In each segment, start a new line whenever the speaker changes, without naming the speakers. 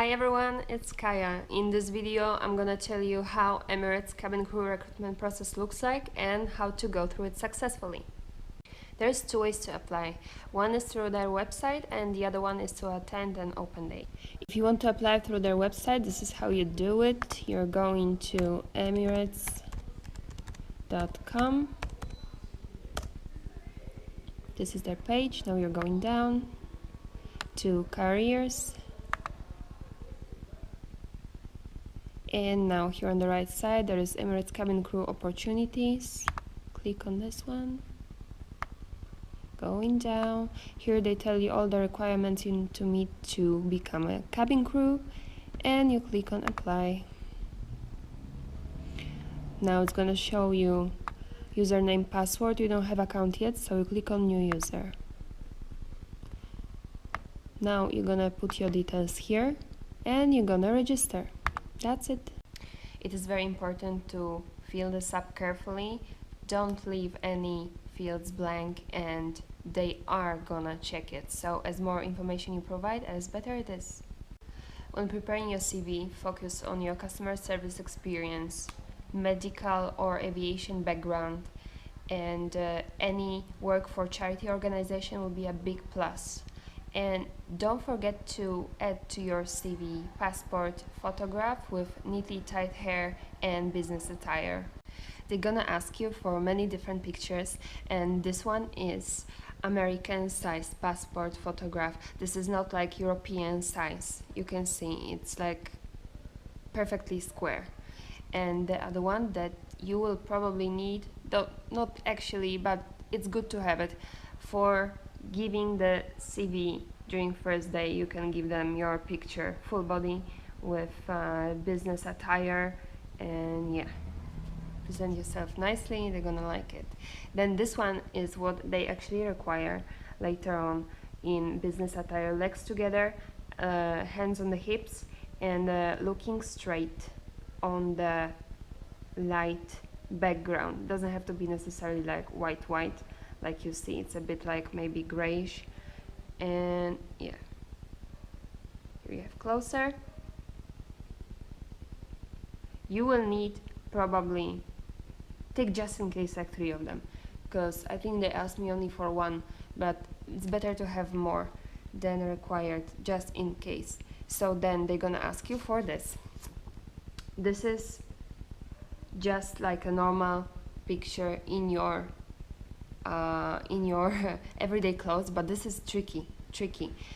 Hi everyone, it's Kaya. In this video I'm gonna tell you how Emirates cabin crew recruitment process looks like and how to go through it successfully. There's two ways to apply. One is through their website and the other one is to attend an open day. If you want to apply through their website, this is how you do it. You're going to emirates.com. This is their page. Now you're going down to careers. And now here on the right side there is Emirates cabin crew opportunities. Click on this one. Going down, here they tell you all the requirements you need to meet to become a cabin crew, and you click on apply. Now it's gonna show you username, password. You don't have account yet, so you click on new user. Now you're gonna put your details here and you're gonna register. That's it. It is very important to fill this up carefully. Don't leave any fields blank, and they are gonna check it. So as more information you provide, as better it is. When preparing your CV, focus on your customer service experience, medical or aviation background, and any work for charity organization will be a big plus. And don't forget to add to your CV passport photograph with neatly tied hair and business attire. They're gonna ask you for many different pictures, and this one is American size passport photograph. This is not like European size. You can see it's like perfectly square. And the other one that you will probably need, though not actually, but it's good to have it for giving the CV during first day. You can give them your picture, full body with business attire, and yeah, present yourself nicely. They're gonna like it. Then this one is what they actually require later on in business attire: legs together, hands on the hips, and looking straight on the light background. Doesn't have to be necessarily like white like you see. It's a bit like maybe grayish. And yeah, here you have closer. You will need probably take just in case like 3 of them, because I think they asked me only for 1, but it's better to have more than required just in case. So then they're gonna ask you for this. This is just like a normal picture in your everyday clothes, but this is tricky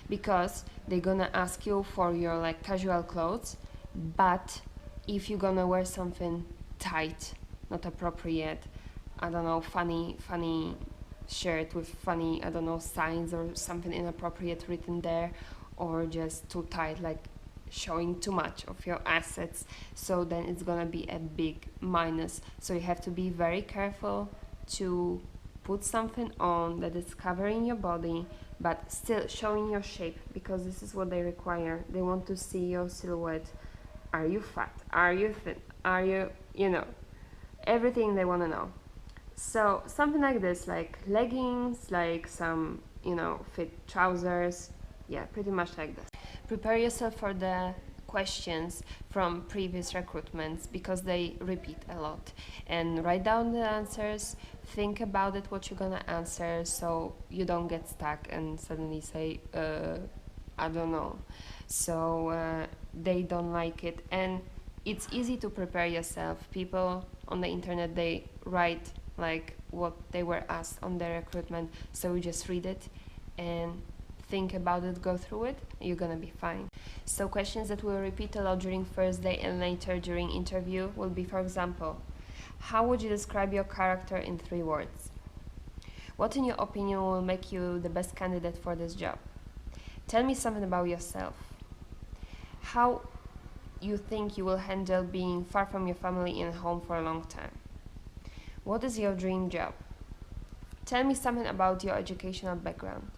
because they're gonna ask you for your like casual clothes, but if you're gonna wear something tight, not appropriate, I don't know, funny shirt with funny, I don't know, signs or something inappropriate written there, or just too tight, like showing too much of your assets, so then it's gonna be a big minus. So you have to be very careful to put something on that is covering your body but still showing your shape, because this is what they require. They want to see your silhouette. Are you fat? Are you thin? Are you, everything they want to know. So something like this, like leggings, like some, fit trousers. Yeah, pretty much like this. Prepare yourself for the questions from previous recruitments, because they repeat a lot, and write down the answers. Think about it, what you're gonna answer, so you don't get stuck and suddenly say I don't know. So they don't like it, and it's easy to prepare yourself. People on the internet, they write like what they were asked on their recruitment, so you just read it and think about it, go through it, you're gonna be fine. So questions that will repeat a lot during first day and later during interview will be, for example, how would you describe your character in 3 words? What in your opinion will make you the best candidate for this job? Tell me something about yourself. How you think you will handle being far from your family and home for a long time? What is your dream job? Tell me something about your educational background.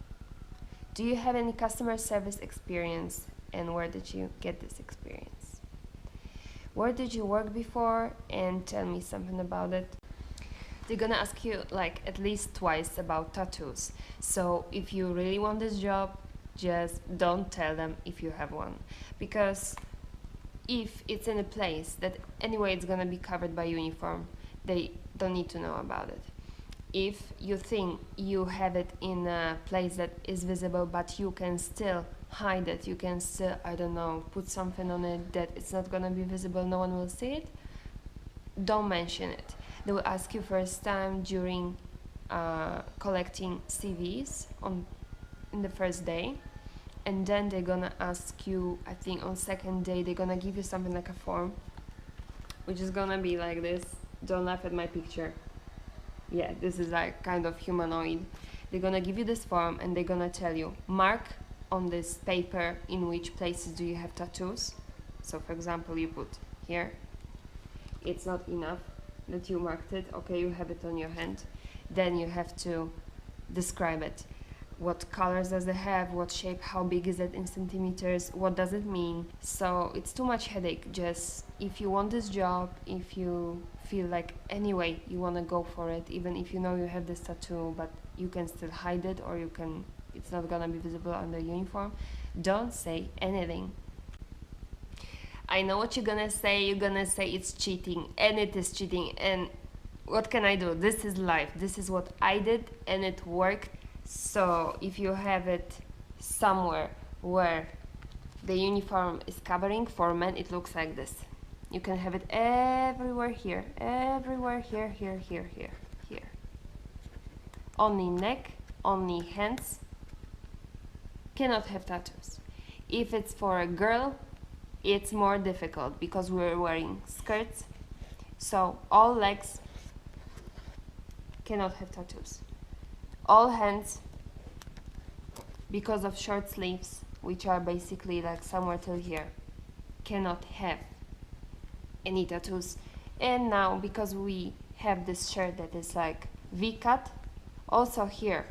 Do you have any customer service experience, and where did you get this experience? Where did you work before, and tell me something about it. They're gonna ask you like at least twice about tattoos. So if you really want this job, just don't tell them if you have one, because if it's in a place that anyway it's gonna be covered by uniform, they don't need to know about it. If you think you have it in a place that is visible but you can still hide it, you can still, I don't know, put something on it that it's not gonna be visible, no one will see it, don't mention it. They will ask you first time during collecting CVs in the first day, and then they're gonna ask you, I think on second day, they're gonna give you something like a form, which is gonna be like this. Don't laugh at my picture. Yeah, this is like kind of humanoid. They're gonna give you this form and they're gonna tell you, mark on this paper in which places do you have tattoos. So for example, you put here. It's not enough that you marked it. Okay, you have it on your hand. Then you have to describe it. What colors does it have, what shape, how big is it in centimeters, what does it mean. So it's too much headache. Just if you want this job, if you feel like anyway you want to go for it, even if you know you have this tattoo but you can still hide it, or you can, it's not gonna be visible under uniform, don't say anything. I know what you're gonna say. You're gonna say it's cheating, and it is cheating, and what can I do? This is life. This is what I did and it worked. So if you have it somewhere where the uniform is covering, for men it looks like this. You can have it everywhere here, everywhere here, here, here, here, here. Only neck, only hands. Cannot have tattoos. If it's for a girl, it's more difficult because we're wearing skirts. So all legs cannot have tattoos. All hands, because of short sleeves, which are basically like somewhere till here, cannot have any tattoos. And now, because we have this shirt that is like V-cut, also here,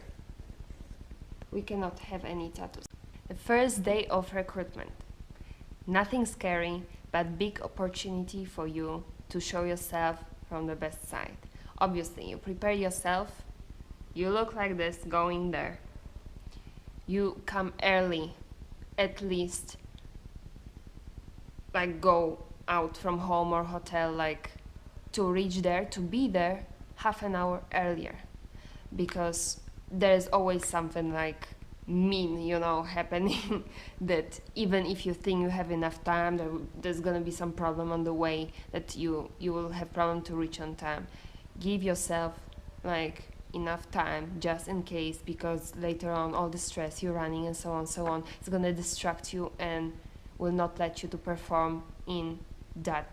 we cannot have any tattoos. The first day of recruitment. Nothing scary, but big opportunity for you to show yourself from the best side. Obviously, you prepare yourself. You look like this going there. You come early, at least like go out from home or hotel, like to reach there, to be there half an hour earlier, because there's always something like mean, you know, happening that even if you think you have enough time, there's gonna be some problem on the way that you will have problem to reach on time. Give yourself like enough time just in case, because later on all the stress you're running and so on, it's gonna distract you and will not let you to perform in that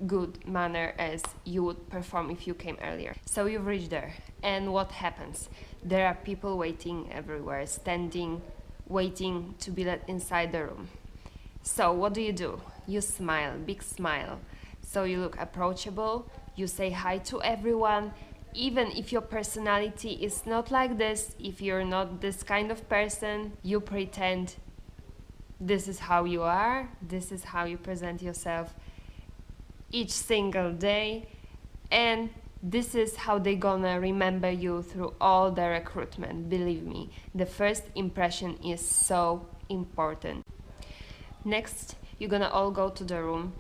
good manner as you would perform if you came earlier. So you've reached there, and what happens? There are people waiting everywhere, standing, waiting to be let inside the room. So what do? You smile, big smile. So you look approachable, you say hi to everyone, even if your personality is not like this, if you're not this kind of person, you pretend this is how you are, this is how you present yourself each single day, and this is how they're gonna remember you through all the recruitment. Believe me, the first impression is so important. Next, you're gonna all go to the room.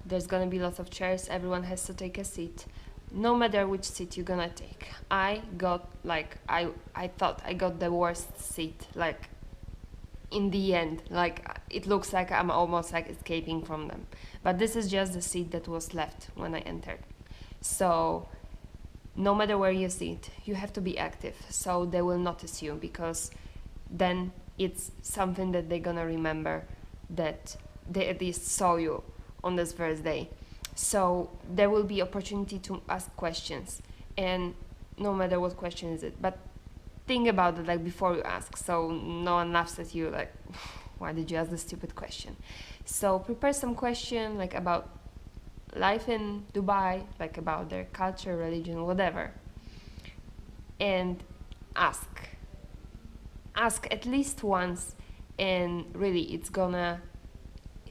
There's gonna be lots of chairs, everyone has to take a seat. No matter which seat you're gonna take. I got like, I thought I got the worst seat, like in the end, like it looks like I'm almost like escaping from them. But this is just the seat that was left when I entered. So no matter where you sit, you have to be active, so they will notice you, because then it's something that they're gonna remember, that they at least saw you on this first day. So there will be opportunity to ask questions, and no matter what question is it, but think about it like before you ask, so no one laughs at you like, why did you ask this stupid question? So prepare some question like about life in Dubai, like about their culture, religion, whatever, and ask at least once, and really it's gonna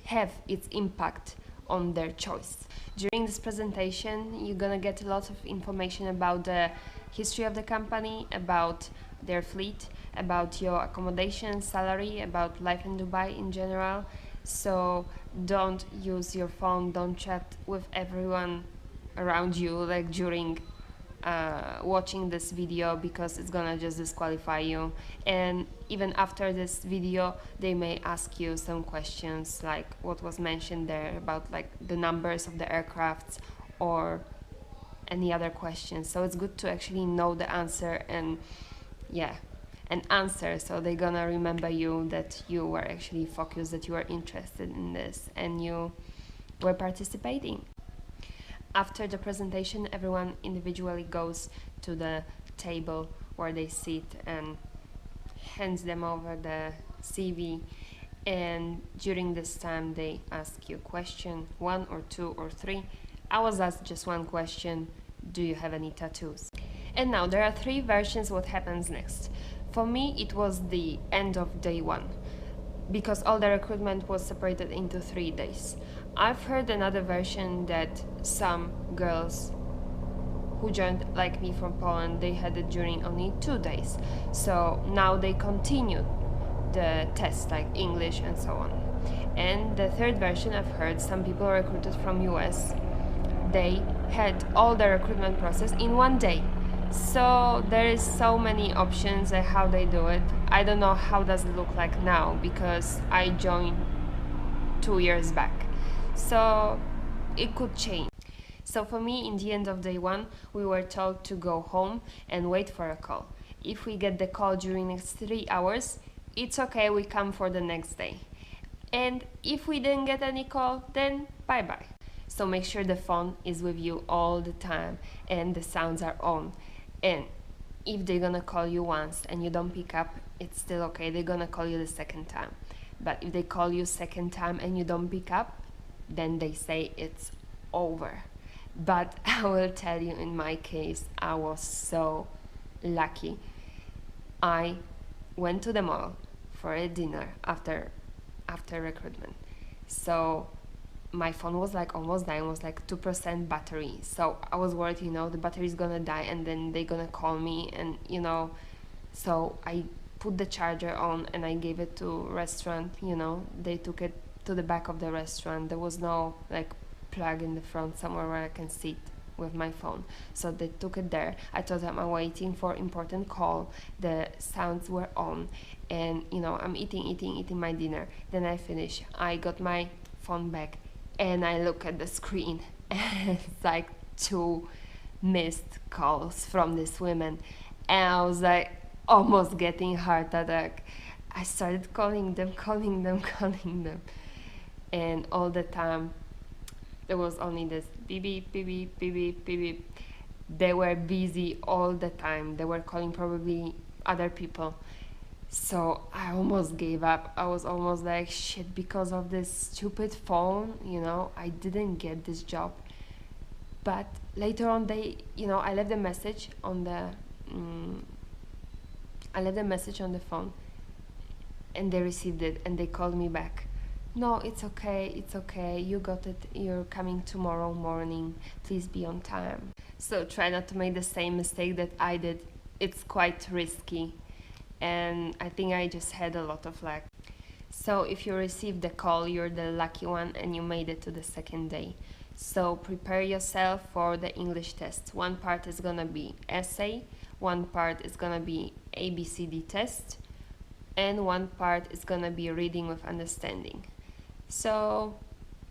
have its impact on their choice. During this presentation, you're gonna get a lot of information about the history of the company, about their fleet, about your accommodation, salary, about life in Dubai in general. So don't use your phone, don't chat with everyone around you like during watching this video, because it's gonna just disqualify you. And even after this video they may ask you some questions like what was mentioned there about like the numbers of the aircrafts or any other questions. So it's good to actually know the answer and answer, so they're gonna remember you, that you were actually focused, that you were interested in this and you were participating. After the presentation, everyone individually goes to the table where they sit and hands them over the CV, and during this time they ask you a question, 1 or 2 or 3. I was asked just one question: do you have any tattoos? And now there are 3 versions what happens next. For me it was the end of day 1, because all the recruitment was separated into 3 days. I've heard another version that some girls who joined like me from Poland, they had it during only 2 days. So now they continue the test like English and so on. And the 3rd version, I've heard some people recruited from US, they had all the recruitment process in 1 day. So there is so many options and how they do it. I don't know how does it look like now, because I joined 2 years back. So it could change. So for me, in the end of day 1, we were told to go home and wait for a call. If we get the call during next 3 hours, it's okay, we come for the next day. And if we didn't get any call, then bye-bye. So make sure the phone is with you all the time and the sounds are on. And if they're gonna call you once and you don't pick up, it's still okay, they're gonna call you the 2nd time. But if they call you 2nd time and you don't pick up, then they say it's over. But I will tell you, in my case, I was so lucky. I went to the mall for a dinner after recruitment. So my phone was like almost dying, was like 2% battery. So I was worried, the battery is gonna die and then they're gonna call me, and so I put the charger on and I gave it to restaurant. They took it to the back of the restaurant. There was no like plug in the front somewhere where I can sit with my phone, so they took it there. I told them I'm waiting for important call, the sounds were on, and I'm eating my dinner. Then I finish, I got my phone back and I look at the screen and it's like 2 missed calls from this woman, and I was like almost getting heart attack. I started calling them, and all the time there was only this beep beep beep beep beep beep beep beep. They were busy all the time, they were calling probably other people. So I almost gave up. I was almost like, shit, because of this stupid phone, I didn't get this job. But later on I left a message on the phone, and they received it and they called me back. No, it's okay, you got it, you're coming tomorrow morning, please be on time. So try not to make the same mistake that I did. It's quite risky, and I think I just had a lot of luck. So if you received the call, you're the lucky one and you made it to the 2nd day. So prepare yourself for the English test. One part is gonna be essay, one part is gonna be ABCD test, and one part is gonna be reading with understanding. So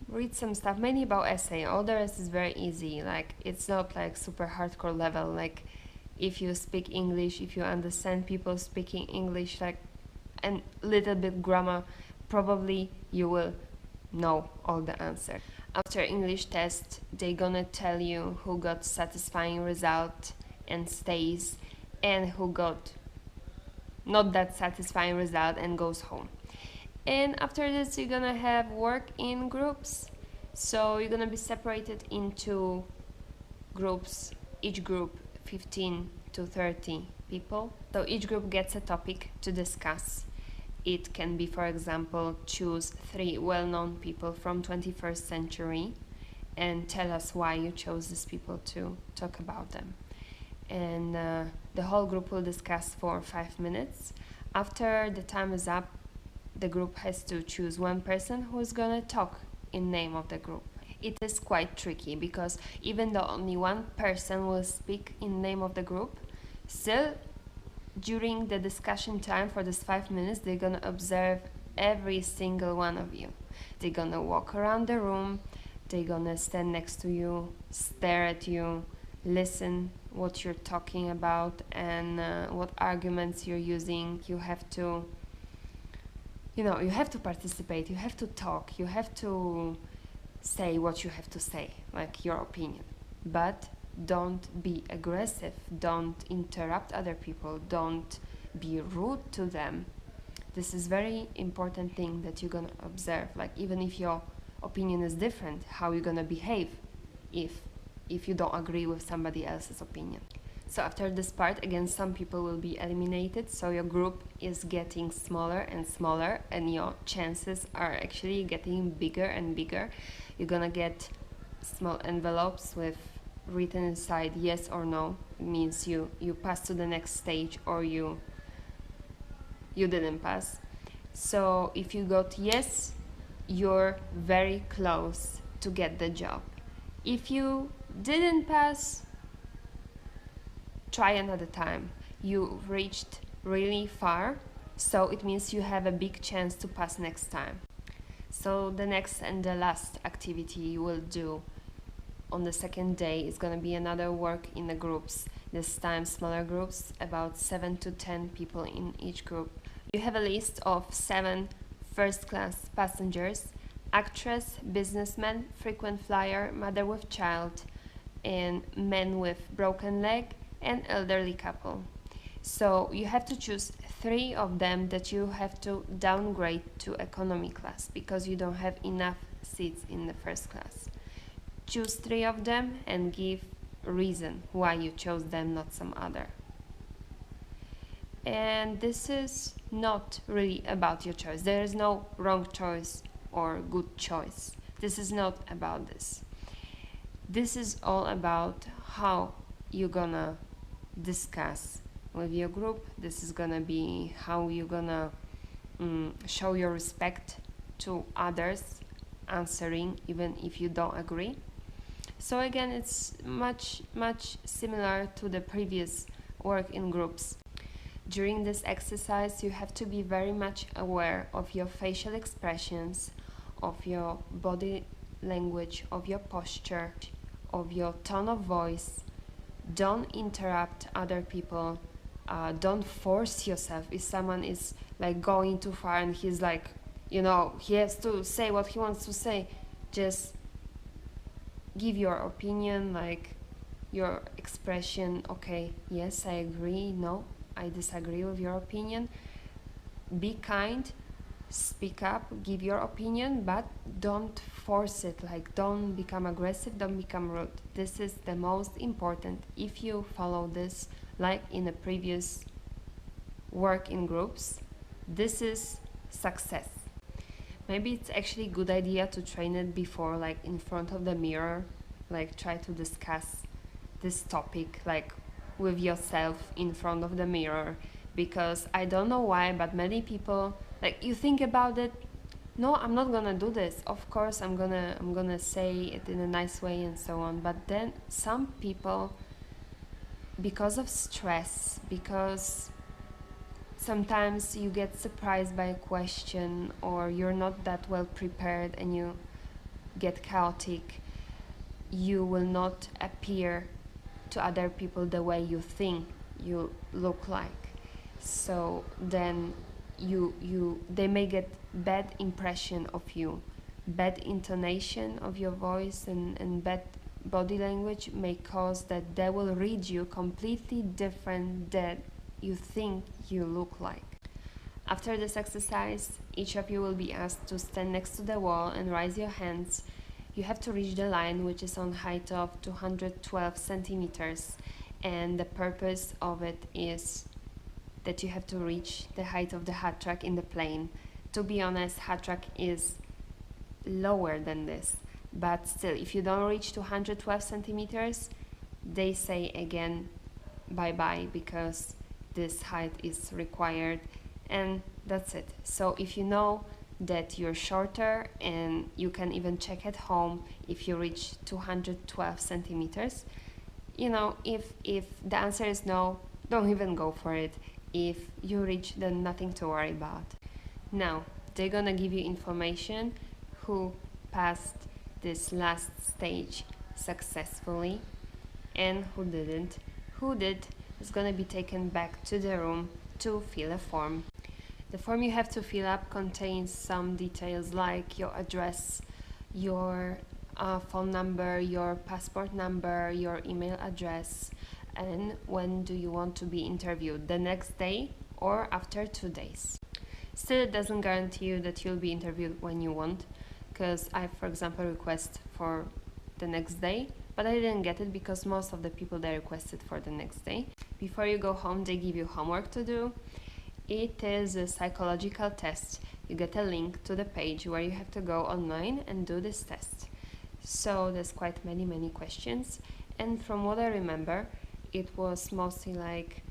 read some stuff, mainly about essay. All the rest is very easy. Like, it's not like super hardcore level. Like, if you speak English, if you understand people speaking English, like, and little bit grammar, probably you will know all the answer. After English test, they're gonna tell you who got satisfying result and stays, and who got not that satisfying result and goes home. And after this, you're gonna have work in groups. So you're gonna be separated into groups, each group 15 to 30 people. So each group gets a topic to discuss. It can be, for example, choose 3 well-known people from 21st century and tell us why you chose these people to talk about them. and the whole group will discuss for 5 minutes. After the time is up, the group has to choose one person who is gonna talk in name of the group. It is quite tricky because even though only one person will speak in name of the group, still during the discussion time for this 5 minutes, they're gonna observe every single one of you. They're gonna walk around the room, they're gonna stand next to you, stare at you, listen what you're talking about and what arguments you're using. You have to participate, you have to talk, you have to say what you have to say, like your opinion. But don't be aggressive, don't interrupt other people, don't be rude to them. This is very important thing that you're gonna observe. Like even if your opinion is different, how you're gonna behave if you don't agree with somebody else's opinion. So after this part, again, some people will be eliminated, so your group is getting smaller and smaller and your chances are actually getting bigger and bigger. You're gonna get small envelopes with written inside yes or no. It means you pass to the next stage or you didn't pass. So if you got yes, you're very close to get the job. If you didn't pass, try another time. You reached really far, so it means you have a big chance to pass next time. So the next and the last activity you will do on the second day is going to be another work in the groups, this time smaller groups, about 7 to 10 people in each group. You have a list of 7 first-class passengers: actress, businessman, frequent flyer, mother with child, and man with broken leg, and elderly couple. So you have to choose 3 of them that you have to downgrade to economy class because you don't have enough seats in the first class. Choose 3 of them and give a reason why you chose them, not some other. And this is not really about your choice. There is no wrong choice or good choice. This is not about this. This is all about how you're gonna discuss with your group. This is gonna be how you're gonna show your respect to others, answering even if you don't agree. So again, it's much similar to the previous work in groups. During this exercise, you have to be very much aware of your facial expressions, of your body language, of your posture, of your tone of voice. Don't interrupt other people. Don't force yourself. If someone is like going too far and he's like, he has to say what he wants to say, just give your opinion, like your expression. Okay, yes, I agree. No, I disagree with your opinion. Be kind, speak up, give your opinion, but don't force it. Like, don't become aggressive, don't become rude. This is the most important. If you follow this, like in the previous work in groups, this is success. Maybe it's actually a good idea to train it before, like in front of the mirror, like try to discuss this topic like with yourself in front of the mirror, because I don't know why, but many people, like, you think about it, no, I'm not gonna do this, of course I'm gonna say it in a nice way and so on, but then some people, because of stress, because sometimes you get surprised by a question or you're not that well prepared and you get chaotic, you will not appear to other people the way you think you look like. So then they may get bad impression of you, bad intonation of your voice and bad body language may cause that they will read you completely different than you think you look like. After this exercise, each of you will be asked to stand next to the wall and raise your hands. You have to reach the line, which is on height of 212 centimeters, and the purpose of it is that you have to reach the height of the hat rack in the plane. To be honest, hat rack is lower than this, but still, if you don't reach 212 centimeters, they say again bye-bye, because this height is required, and that's it. So if you know that you're shorter, and you can even check at home if you reach 212 centimeters, you know, if the answer is no, don't even go for it. If you reach, then nothing to worry about. Now they're gonna give you information who passed this last stage successfully and who didn't. Who did is gonna be taken back to the room to fill a form. The form you have to fill up contains some details like your address, your phone number, your passport number, your email address, and when do you want to be interviewed, the next day or after 2 days. Still, it doesn't guarantee you that you'll be interviewed when you want, because I, for example, request for the next day, but I didn't get it because most of the people they requested for the next day. Before you go home, they give you homework to do. It is a psychological test. You get a link to the page where you have to go online and do this test. So there's quite many questions, and from what I remember, it was mostly like,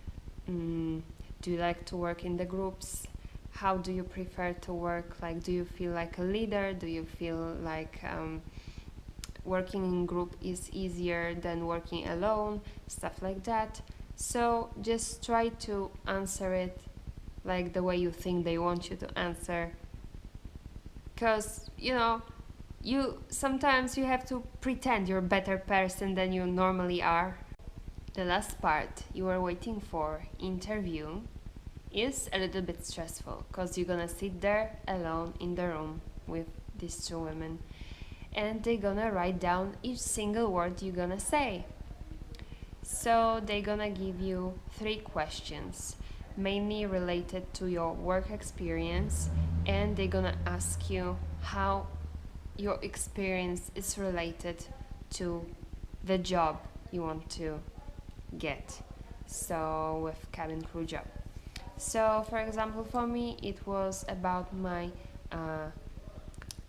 do you like to work in the groups? How do you prefer to work? Like, do you feel like a leader? Do you feel like working in group is easier than working alone? Stuff like that. So just try to answer it like the way you think they want you to answer, because sometimes you have to pretend you're a better person than you normally are. The last part you are waiting for, interview, is a little bit stressful because you're gonna sit there alone in the room with these two women, and they're gonna write down each single word you're gonna say. So they're gonna give you 3 questions, mainly related to your work experience, and they're gonna ask you how your experience is related to the job you want to get, so with cabin crew job. So for example, for me it was about my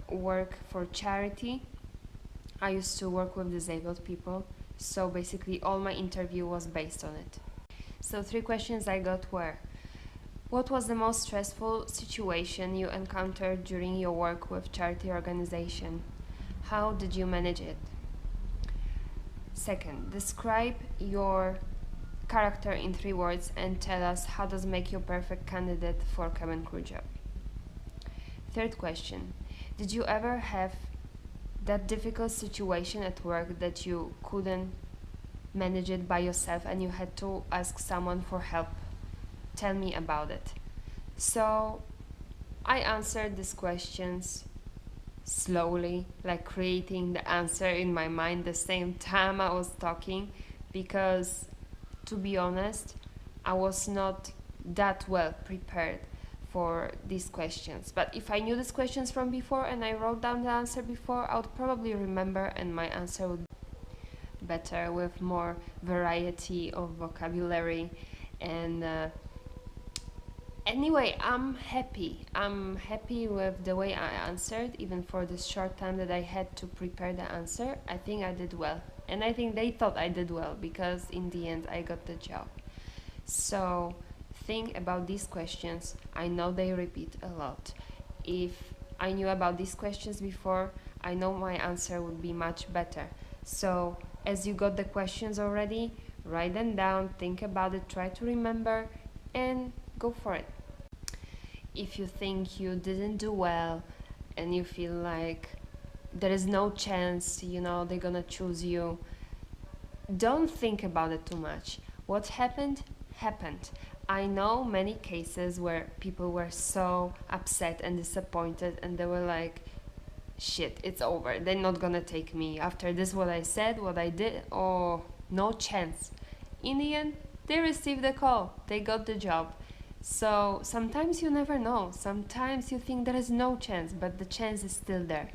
work for charity. I used to work with disabled people, so basically all my interview was based on it. So 3 questions I got were: what was the most stressful situation you encountered during your work with charity organization? How did you manage it? Second, describe your character in 3 words and tell us how does make you perfect candidate for cabin crew job. Third question, did you ever have that difficult situation at work that you couldn't manage it by yourself and you had to ask someone for help? Tell me about it. So I answered these questions slowly, like creating the answer in my mind the same time I was talking, because to be honest, I was not that well prepared for these questions. But if I knew these questions from before and I wrote down the answer before, I would probably remember and my answer would be better with more variety of vocabulary. And anyway, I'm happy. I'm happy with the way I answered, even for this short time that I had to prepare the answer. I think I did well. And I think they thought I did well, because in the end I got the job. So think about these questions. I know they repeat a lot. If I knew about these questions before, I know my answer would be much better. So as you got the questions already, write them down, think about it, try to remember, and go for it. If you think you didn't do well and you feel like there is no chance, they're gonna choose you, don't think about it too much. What happened, happened. I know many cases where people were so upset and disappointed and they were like, shit, it's over, they're not gonna take me after this, what I said, what I did, oh, no chance. In the end, they received the call, they got the job. So sometimes you never know, sometimes you think there is no chance, but the chance is still there.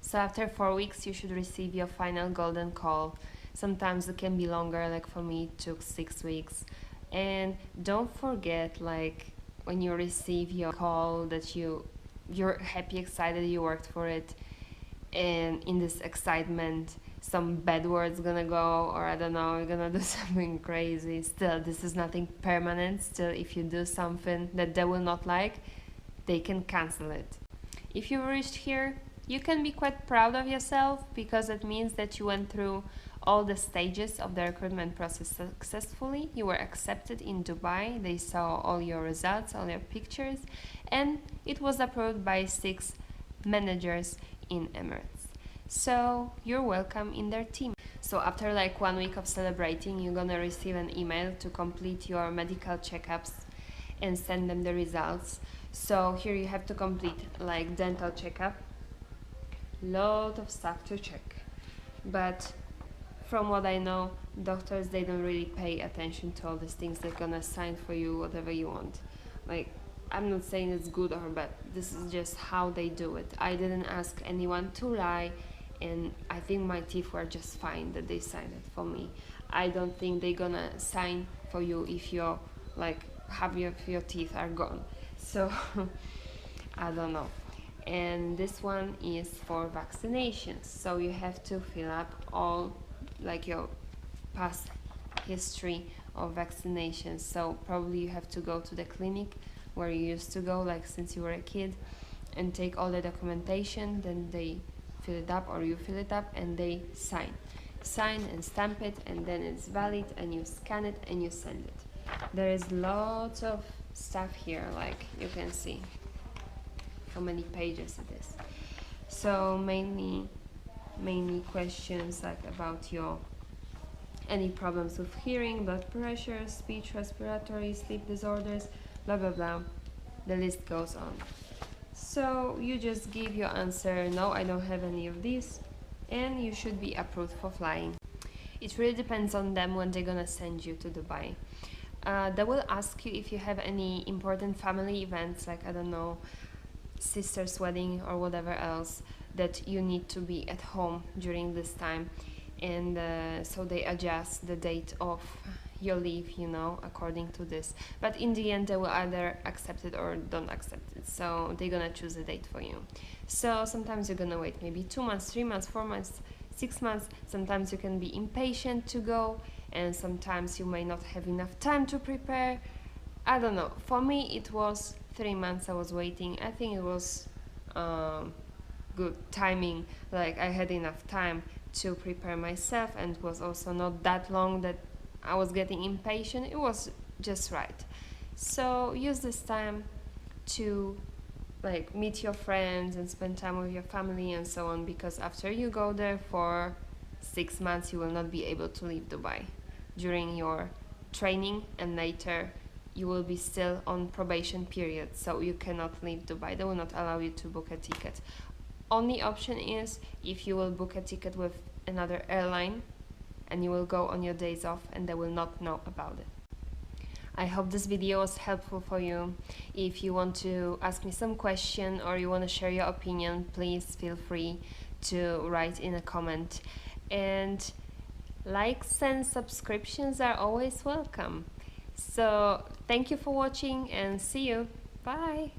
So after 4 weeks you should receive your final golden call. Sometimes it can be longer, like for me it took 6 weeks. And don't forget, like when you receive your call, that you're happy, excited you worked for it, and in this excitement some bad words gonna go, or I don't know, you're gonna do something crazy. Still, this is nothing permanent. Still, if you do something that they will not like, they can cancel it. If you reached here, you can be quite proud of yourself, because it means that you went through all the stages of the recruitment process successfully. You were accepted in Dubai, they saw all your results, all your pictures, and it was approved by 6 managers in Emirates. So you're welcome in their team. So after like 1 week of celebrating, you're gonna receive an email to complete your medical checkups and send them the results. So here you have to complete like dental checkup, lot of stuff to check. But from what I know, doctors, they don't really pay attention to all these things. They're gonna sign for you whatever you want. Like, I'm not saying it's good or bad, this is just how they do it. I didn't ask anyone to lie, and I think my teeth were just fine that they signed it for me. I don't think they're gonna sign for you if you're like half of your teeth are gone. So I don't know. And this one is for vaccinations, so you have to fill up all like your past history of vaccinations. So probably you have to go to the clinic where you used to go like since you were a kid and take all the documentation, then they fill it up or you fill it up and they sign and stamp it, and then it's valid, and you scan it and you send it. There is lots of stuff here, like you can see how many pages it is. So mainly questions like about your any problems with hearing, blood pressure, speech, respiratory, sleep disorders, blah blah blah. The list goes on. So you just give your answer, no, I don't have any of these, and you should be approved for flying. It really depends on them when they're gonna send you to Dubai. They will ask you if you have any important family events, like I don't know, sister's wedding or whatever else, that you need to be at home during this time, and so they adjust the date of your leave, you know, according to this. But in the end, they will either accept it or don't accept it, so they're gonna choose a date for you. So sometimes you're gonna wait maybe 2 months, 3 months, 4 months, 6 months. Sometimes you can be impatient to go, and sometimes you may not have enough time to prepare. I don't know. For me, it was 3 months I was waiting. I think it was good timing. Like, I had enough time to prepare myself, and it was also not that long that I was getting impatient. It was just right. So use this time to like meet your friends and spend time with your family and so on, because after you go there for 6 months, you will not be able to leave Dubai during your training, and later you will be still on probation period, so you cannot leave Dubai. They will not allow you to book a ticket. Only option is if you will book a ticket with another airline and you will go on your days off, and they will not know about it. I hope this video was helpful for you. If you want to ask me some question or you want to share your opinion, please feel free to write in a comment. And likes and subscriptions are always welcome. So thank you for watching, and see you. Bye.